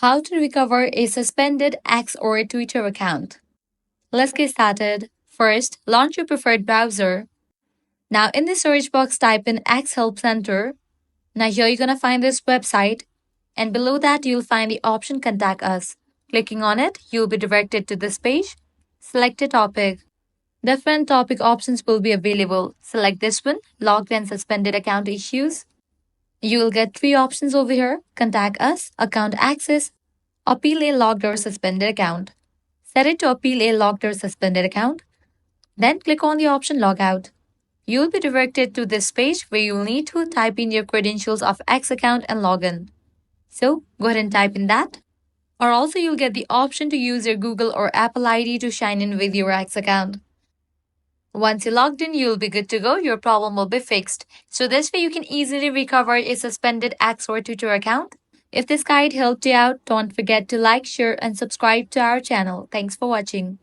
How to recover a suspended X or Twitter account. Let's get started. First, launch your preferred browser. Now, in the search box, type in X Help Center. Now, here you're going to find this website, and below that, you'll find the option Contact Us. Clicking on it, you'll be directed to this page. Select a topic. Different topic options will be available. Select this one, Logged and Suspended Account Issues. You will get three options over here: Contact Us, Account Access, Appeal a logged or suspended account. Set it to appeal a logged or suspended account. Then click on the option Logout. You will be directed to this page where you will need to type in your credentials of X account and login. So go ahead and type in that. Or also you'll get the option to use your Google or Apple ID to sign in with your X account. Once you're logged in, you'll be good to go. Your problem will be fixed. So this way you can easily recover a suspended X or Twitter account. If this guide helped you out, don't forget to like, share, and subscribe to our channel. Thanks for watching.